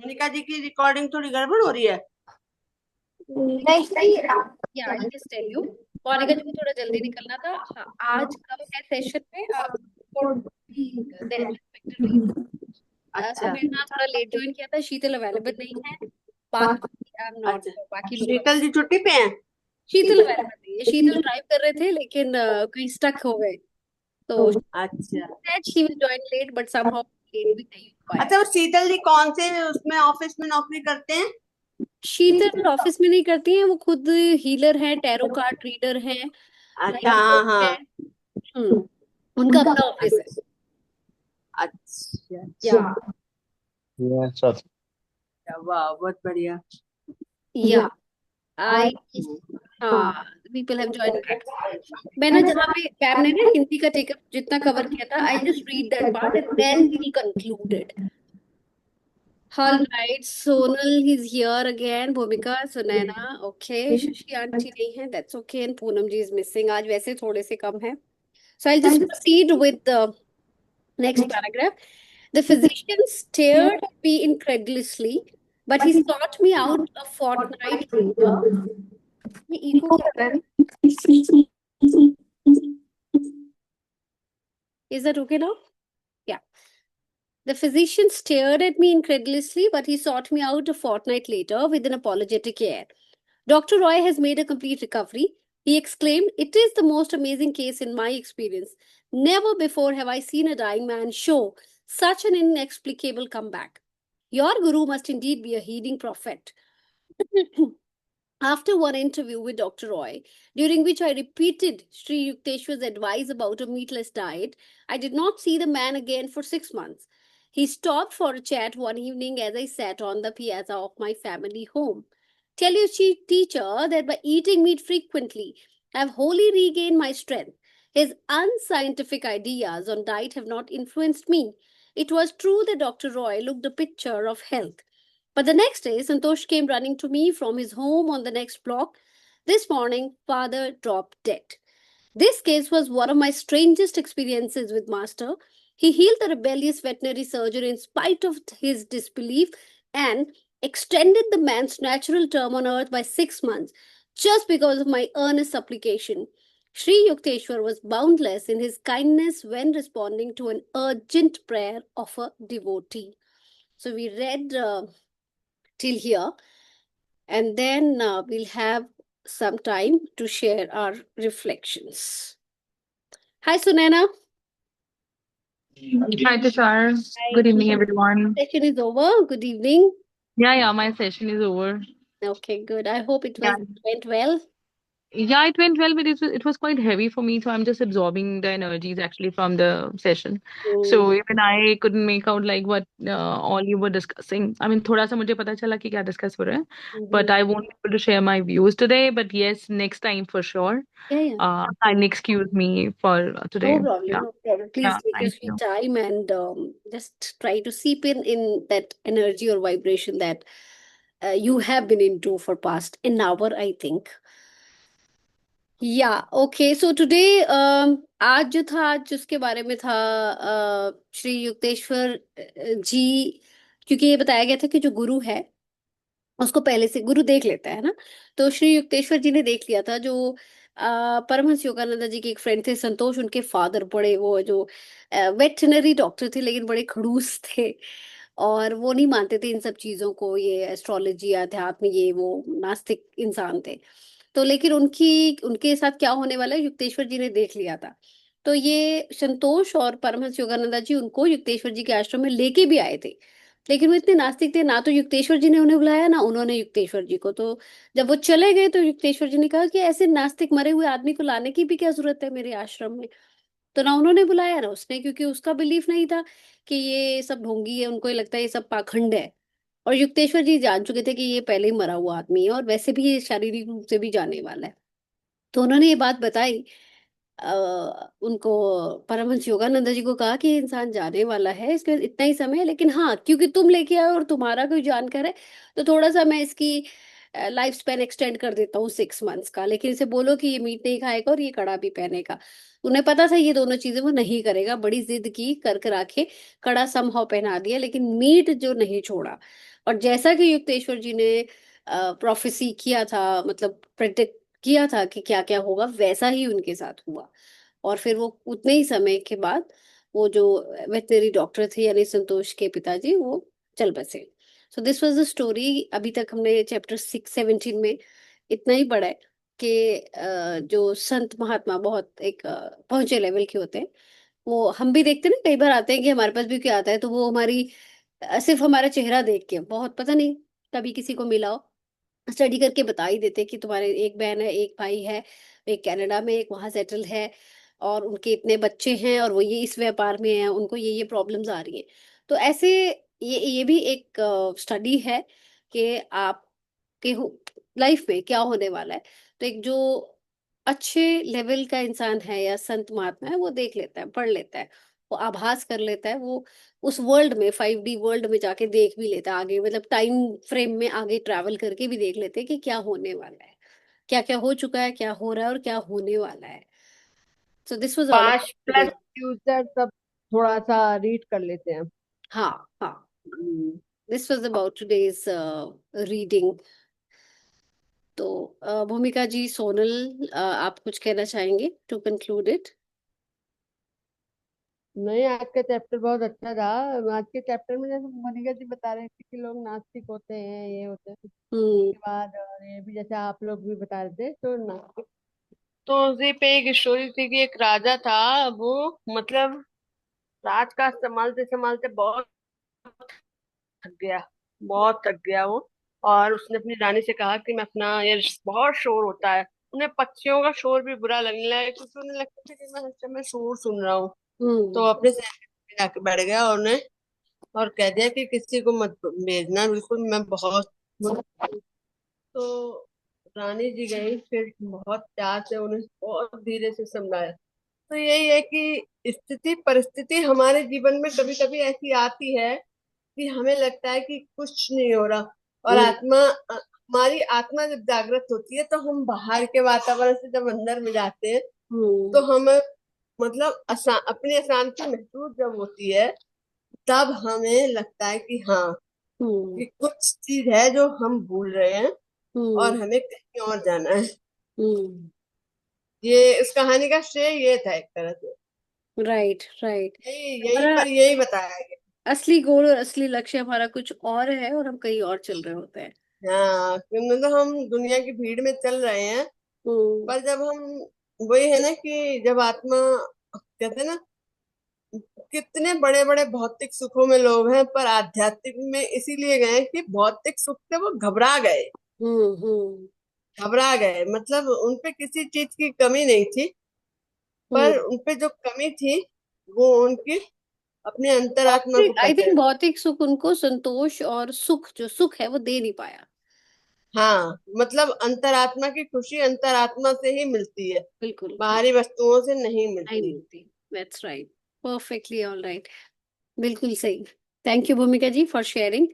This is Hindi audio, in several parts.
मोनिका जी की रिकॉर्डिंग थोड़ी गड़बड़ हो रही है। नहीं, या I just tell you, Monika ji को थोड़ा जल्दी निकलना था। हाँ, आज कम है सेशन में, देर अनएक्सपेक्टेड रीजन। अच्छा। अमेरना थोड़ा लेट ज्वाइन किया था, शीतल अवेलेबल नहीं है, बाकी आई एम नॉट, अच्छा, बाकी लोग शीतल जी छुट्टी पे हैं। शीतल अवेलेबल नहीं है। शीतल ड्राइव कर रहे थे लेकिन कहीं स्टक हो गए, तो अच्छा। She will join late, but somehow late भी नहीं हो पाया। अच्छा, वो शीतल जी कौन से उसमें ऑफिस में नौकरी करते हैं? शीतल ऑफिस में नहीं करती हैं, वो खुद हीलर हैं, टैरो कार्ड रीडर हैं, अच्छा, लाइफ हाँ कोच है। हाँ। उनका अपना ऑफिस है। अच्छा या अच्छा। वाह, बहुत बढ़िया। या आई, हाँ, पीपल हैव जॉइन प्रैक्टिस। मैंने जहाँ पे मैम ने ना हिंदी का टेकअप जितना कवर किया था, I just read that part and then we concluded. All right, Sonal is here again, Bhumika, Sunaina, okay, Shashi aunty नहीं है, that's okay, and Poonam ji is missing, आज वैसे थोड़े से कम है। So I'll just proceed with the next paragraph. The physician stared at me incredulously, but he sought me out a fortnight later. ये इको क्या कर रहा है? Is that okay now? Yeah. The physician stared at me incredulously, but he sought me out a fortnight later with an apologetic air. Dr. Roy has made a complete recovery. He exclaimed, "It is the most amazing case in my experience. Never before have I seen a dying man show such an inexplicable comeback. Your guru must indeed be a healing prophet." After one interview with Dr. Roy, during which I repeated Sri Yukteswar's advice about a meatless diet, I did not see the man again for 6 months. He stopped for a chat one evening as I sat on the piazza of my family home. "Tell your teacher that by eating meat frequently, I have wholly regained my strength. His unscientific ideas on diet have not influenced me." It was true that Dr. Roy looked a picture of health. But the next day, Santosh came running to me from his home on the next block. "This morning, father dropped dead." This case was one of my strangest experiences with Master. He healed the rebellious veterinary surgeon in spite of his disbelief and extended the man's natural term on earth by 6 months just because of my earnest supplication. Sri Yukteswar was boundless in his kindness when responding to an urgent prayer of a devotee. So we read till here, and then we'll have some time to share our reflections. Hi, Sunana. Hi, Tushar. Hi. Good evening, everyone. Session is over. Good evening. Yeah, my session is over. Okay, good. I hope it Yeah, went well. yeah, it went well, but it was quite heavy for me, so I'm just absorbing the energies actually from the session. Mm, So even I couldn't make out like what all you were discussing. I mean, थोड़ा सा मुझे पता चला कि क्या discuss हो रहा है, but mhm. I won't be able to share my views today. But yes, next time for sure. Yeah, yeah. Kindly excuse me for No today. problem. Yeah, No problem. Please yeah, take your thank sweet you. time and just try to seep in that energy or vibration that you have been into for past an hour, I think. या ओके, सो टुडे आज जो था, आज जिसके बारे में था, श्री युक्तेश्वर जी, क्योंकि ये बताया गया था कि जो गुरु है उसको पहले से गुरु देख लेता है ना। तो श्री युक्तेश्वर जी ने देख लिया था, जो परमहंस योगानंद जी के एक फ्रेंड थे संतोष, उनके फादर, बड़े वो जो वेटनरी डॉक्टर थे लेकिन बड़े खड़ूस थे, और वो नहीं मानते थे इन सब चीजों को, ये एस्ट्रोलॉजी, अध्यात्म, ये वो नास्तिक इंसान थे। तो लेकिन उनकी उनके साथ क्या होने वाला है युक्तेश्वर जी ने देख लिया था। तो ये संतोष और परमहंस योगानंदा जी उनको युक्तेश्वर जी के आश्रम में लेके भी आए थे, लेकिन वो इतने नास्तिक थे, ना तो युक्तेश्वर जी ने उन्हें बुलाया ना उन्होंने युक्तेश्वर जी को। तो जब वो चले गए तो युक्तेश्वर जी ने कहा कि ऐसे नास्तिक मरे हुए आदमी को लाने की भी क्या जरूरत है मेरे आश्रम में। तो ना उन्होंने बुलाया ना उसने, क्योंकि उसका बिलीफ नहीं था कि ये सब ढोंगी है, उनको ये लगता है ये सब पाखंड है। और युक्तेश्वर जी जान चुके थे कि ये पहले ही मरा हुआ आदमी है और वैसे भी ये शारीरिक रूप से भी जाने वाला है। तो उन्होंने ये बात बताई उनको, परमहंस योगानंद जी को, कहा कि ये इंसान जाने वाला है, इसके पास इतना ही समय है, लेकिन हाँ क्योंकि तुम लेके आए और तुम्हारा कोई जानकार है, तो थोड़ा सा मैं इसकी लाइफ स्पैन एक्सटेंड कर देता हूँ 6 मंथ्स का, लेकिन इसे बोलो कि ये मीट नहीं खाएगा और ये कड़ा भी पहनेगा। उन्हें पता था ये दोनों चीजें वो नहीं करेगा, बड़ी जिद की, कर आके कड़ा समहाउ पहना दिया, लेकिन मीट जो नहीं छोड़ा। और जैसा कि युक्तेश्वर जी ने प्रोफेसी किया था, मतलब प्रेडिक्ट किया था कि क्या क्या होगा, वैसा ही उनके साथ हुआ। और फिर वो उतने ही समय के बाद वो जो वेटनरी डॉक्टर थे यानी संतोष के पिताजी, वो चल बसे। So this was the story. अभी तक हमने चैप्टर 6-17 में इतना ही पढ़ा है कि जो संत महात्मा बहुत एक पहुंचे लेवल के होते हैं, वो हम भी देखते हैं ना, कई बार आते हैं कि हमारे पास भी क्या आता है, तो वो हमारी सिर्फ हमारा चेहरा देख के, बहुत पता नहीं कभी किसी को मिला हो, स्टडी करके बता ही देते कि तुम्हारे एक बहन है, एक भाई है, एक कनाडा में, एक वहां सेटल है, और उनके इतने बच्चे हैं, और वो ये इस व्यापार में हैं, उनको ये प्रॉब्लम्स आ रही हैं। तो ऐसे ये भी एक स्टडी है कि आपके लाइफ में क्या होने वाला है। तो एक जो अच्छे लेवल का इंसान है या संत महात्मा है, वो देख लेता है, पढ़ लेता है, वो आभास कर लेता है, वो उस वर्ल्ड में, 5D वर्ल्ड में जाके देख भी लेता है आगे, मतलब टाइम फ्रेम में आगे ट्रैवल करके भी देख लेते हैं कि क्या होने वाला है, क्या क्या हो चुका है, क्या हो रहा है और क्या होने वाला है। So this was all past about plus today. Future सब थोड़ा सा रीड कर लेते हैं। हाँ हाँ, this was about today's reading. तो भूमिका जी, सोनल, आप कुछ कहना चाहेंगे टू कंक्लूड इट? नहीं, आज का चैप्टर बहुत अच्छा था। आज के चैप्टर में जैसे मोनिका जी बता रहे थे कि लोग नास्तिक होते हैं, ये होते हैं, हम्म। उसके बाद और ये भी जैसे आप लोग भी बता रहे थे तो नास्तिक। तो उसी पे एक स्टोरी थी कि एक राजा था। वो मतलब राजकाज संभालते संभालते बहुत थक गया, बहुत थक गया वो। और उसने अपनी रानी से कहा कि मैं अपना, ये बहुत शोर होता है, उन्हें पक्षियों का शोर भी बुरा लगने लगा क्योंकि उन्हें लगता था कि मैं हर समय शोर सुन रहा हूँ। तो हम्म। अपने सहन में जाके बैठ गया और उन्हें और कह दिया कि किसी को मत भेजना, बिल्कुल मैं बहुत। तो रानी जी गई, फिर बहुत प्यार से उन्हें बहुत धीरे से समझाया। तो यही है कि स्थिति परिस्थिति हमारे जीवन में कभी कभी ऐसी आती है कि हमें लगता है कि कुछ नहीं हो रहा। और हम्म। हमारी आत्मा जब जागृत होती है तो हम बाहर के वातावरण से जब अंदर में जाते हैं तो हम्म। हमें मतलब अपनी अशांति महसूस जब होती है, तब हमें लगता है कि हाँ, हम्म। कि कुछ चीज है जो हम भूल रहे हैं हम्म। और हमें कहीं और जाना है। हम्म। ये इस कहानी का श्रेय ये था एक तरह से। Right right. यही यही हमारा पर यही बताया गया। असली गोल और असली लक्ष्य हमारा कुछ और है, और हम कहीं और चल रहे होते हैं। हाँ, कि मतलब हम दुनिया की भीड़ में चल रहे हैं, हम्म। पर जब हम, वही है ना कि जब आत्मा, कहते हैं ना, कितने बड़े बड़े भौतिक सुखों में लोग हैं पर आध्यात्मिक में इसीलिए गए कि भौतिक सुख से वो घबरा गए। हम्म। हम्म। घबरा गए मतलब उनपे किसी चीज की कमी नहीं थी, पर हम्म। उनपे जो कमी थी वो उनकी अपने अंतरात्मा को भौतिक, आई थिंक पकड़। भौतिक सुख उनको संतोष और सुख, जो सुख है वो दे नहीं पाया। हाँ, मतलब अंतरात्मा की खुशी अंतरात्मा से ही मिलती है, बिल्कुल। बाहरी वस्तुओं से नहीं नहीं मिलती। मिलती। That's right. Perfectly all right. बिल्कुल सही। Thank you Bhumika ji for sharing.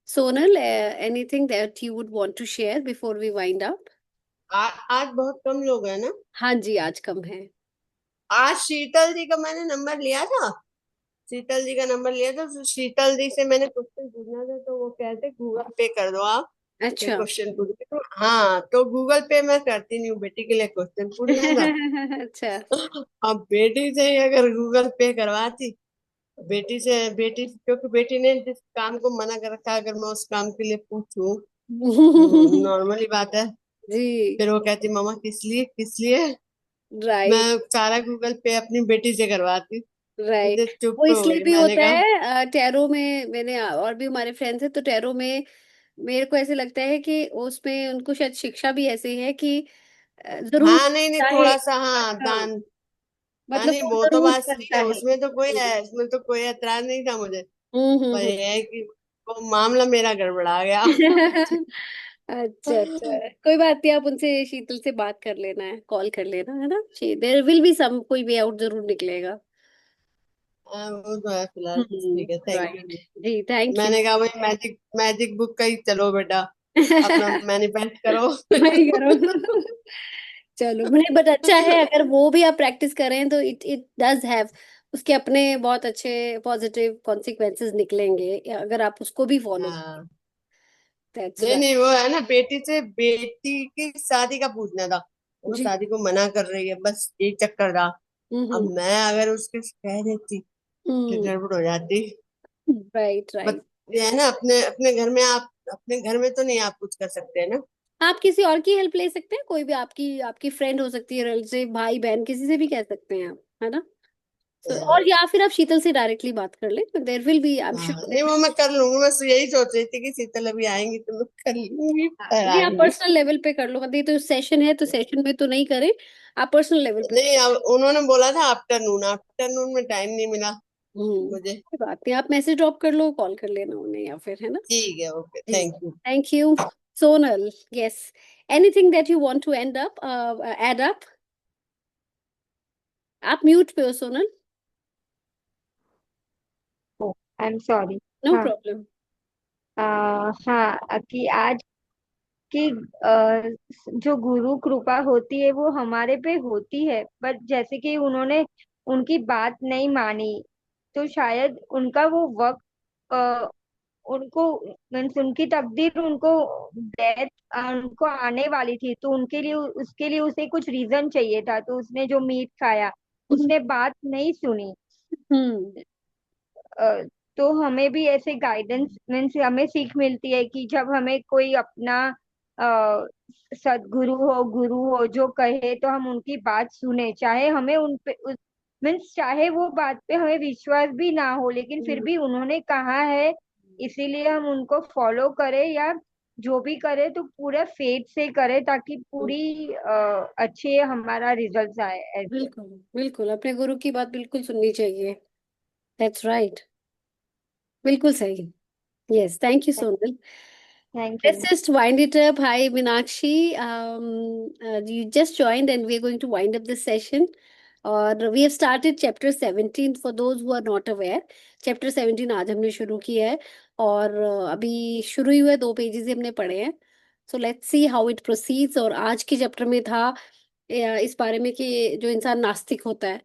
Sonal, anything that you would want to share before we wind up? आज बहुत कम लोग हैं ना। हाँ जी, आज कम है। आज शीतल जी का मैंने नंबर लिया था, शीतल जी का नंबर लिया था, तो शीतल जी से मैंने क्वेश्चन पूछना था तो वो कहते गूगल पे कर दो आप, ये अच्छा। क्वेश्चन पूछ के। तो हाँ, तो गूगल पे मैं करती नहीं हूँ, बेटी के लिए क्वेश्चन पूछना था। अच्छा। अब बेटी से ही अगर गूगल पे करवाती, बेटी क्योंकि बेटी ने जिस काम को मना कर रखा है, अगर मैं उस काम के लिए पूछूं, नॉर्मली बात है, जी। फिर वो कहती मम्मा किस लिए किस लिए। मैं राइट सारा गूगल पे अपनी बेटी से करवाती। राइट। मुझे चुप वो हो इसलिए गई, भी मैंने होता कहा है टैरो में, मैंने और भी हमारे फ्रेंड्स हैं तो टैरो में मेरे को ऐसे लगता है कि उसमें उनको शायद शिक्षा भी ऐसी है कि जरूर हाँ, नहीं नहीं, चाहे। थोड़ा सा हाँ हाँ, दान। हाँ, मतलब नहीं वो वो तो जरूर बात सही करता है, है। उसमें तो कोई है, उसमें तो कोई ऐतराज नहीं था मुझे। पर हम्म। ये है कि वो मामला मेरा गड़बड़ा गया। अच्छा अच्छा, कोई बात नहीं, आप उनसे, शीतल से बात कर लेना है, कॉल कर लेना है ना, देयर विल बी सम, कोई वे आउट जरूर निकलेगा। हाँ, वो तो है फिलहाल, ठीक है, थैंक यू राइट। जी। जी थैंक यू। मैंने कहा भाई मैजिक मैजिक बुक का ही चलो बेटा। अपना मैनिफेस्ट करो। वही करो। चलो नहीं, बट अच्छा है अगर वो भी आप प्रैक्टिस करें तो इट इट डज हैव उसके अपने बहुत अच्छे पॉजिटिव कॉन्सिक्वेंसेस निकलेंगे अगर आप उसको भी फॉलो। हाँ, दैट्स नहीं राइट। नहीं, वो है ना, बेटी से बेटी की शादी का पूछना था। वो जी। शादी को मना कर रही है, बस ये चक्कर था। अब हम्म। मैं अगर उसके कह देती कि हम्म। गड़बड़ हो जाती। Right but right. ये है ना, अपने अपने घर में आप अपने घर में तो नहीं आप कुछ कर सकते हैं ना। आप किसी और की हेल्प ले सकते हैं, कोई भी आपकी आपकी फ्रेंड हो सकती है, रिलेटिव, भाई बहन, किसी से भी कह सकते हैं आप, है ना। हाँ, और या फिर आप शीतल से डायरेक्टली बात कर ले, there will be, I am हाँ, नहीं श्योर। वो मैं कर लूंगी, मैं यही सोच रही थी कि शीतल अभी आएंगी तो मैं कर लूंगी, कर नहीं, आप आएंगी। पर्सनल लेवल पे कर लो, मतलब ये तो सेशन है तो सेशन में तो नहीं करें, आप पर्सनल लेवल पे। नहीं, अब उन्होंने बोला था आफ्टरनून, आफ्टरनून में टाइम नहीं मिला मुझे। कोई बात नहीं, आप मैसेज ड्रॉप कर लो, कॉल कर लेना उन्हें या फिर, है ना। ठीक है, ओके, जी। Thank you. Thank you. Sonal, yes, anything that you want to end up add up. आप म्यूट पे हो सोनल। Oh, I am sorry. No हाँ। प्रॉब्लम। हाँ, कि आज की जो गुरु कृपा होती है वो हमारे पे होती है, बट जैसे कि उन्होंने उनकी बात नहीं मानी, तो शायद उनका वो वक्त अ, उनको मीन्स उनकी तकदीर उनको डेथ उनको आने वाली थी, तो उनके लिए उसके लिए उसे कुछ रीजन चाहिए था, तो उसने जो मीट खाया, उसने बात नहीं सुनी। हम्म। अ, तो हमें भी ऐसे गाइडेंस मीन्स हमें सीख मिलती है कि जब हमें कोई अपना सदगुरु हो, गुरु हो जो कहे तो हम उनकी बात सुने, चाहे हमें उन पे मीन्स चाहे वो बात पे हमें विश्वास भी ना हो, लेकिन फिर भी उन्होंने कहा है, इसीलिए हम उनको फॉलो करें, या जो भी करे तो पूरा फेथ से करे, ताकि पूरी अच्छे हमारा रिजल्ट आए ऐसे। बिल्कुल बिल्कुल, अपने गुरु की बात बिल्कुल सुननी चाहिए। That's right. बिल्कुल सही। Yes, thank you Sonal. Thank Let's you. just wind it up. Hi, Meenakshi. You just joined, and we're going to wind up this session. और we have started chapter 17 for those who are not aware. Chapter 17 आज हमने शुरू किया है और अभी शुरू ही हुए, 2 पेजेस ही हमने पढ़े हैं. So let's see how it proceeds. और आज के चैप्टर में था इस बारे में कि जो इंसान नास्तिक होता है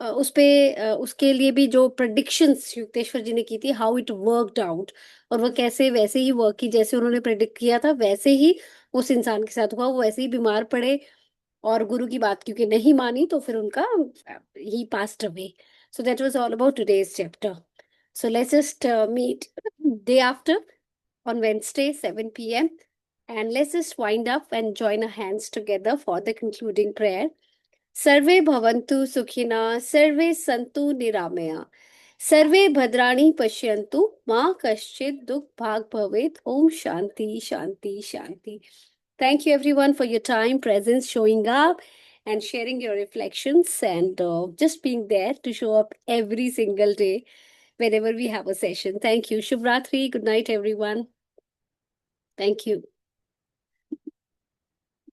उस पे उसके लिए भी जो प्रडिक्शंस युक्तेश्वर जी ने की थी, हाउ इट वर्कड आउट, और वो कैसे वैसे ही वर्क की जैसे उन्होंने प्रेडिक्ट किया था वैसे ही उस इंसान के साथ हुआ, वो वैसे ही बीमार पड़े और गुरु की बात क्योंकि नहीं मानी तो फिर उनका ही passed away. So that was all about today's chapter. So let's just meet day after on Wednesday 7 p.m. and let's just wind up and join our hands together for the concluding prayer. सर्वे भवन्तु सुखिनः, सर्वे सन्तु निरामया, सर्वे भद्राणि पश्यन्तु, मा कश्चित् दुःख भाग् भवेत्. ओम शांति शांति शांति. Thank you everyone for your time, presence, showing up and sharing your reflections and just being there to show up every single day whenever we have a session. Thank you. Shubh Ratri. Good night, everyone. Thank you.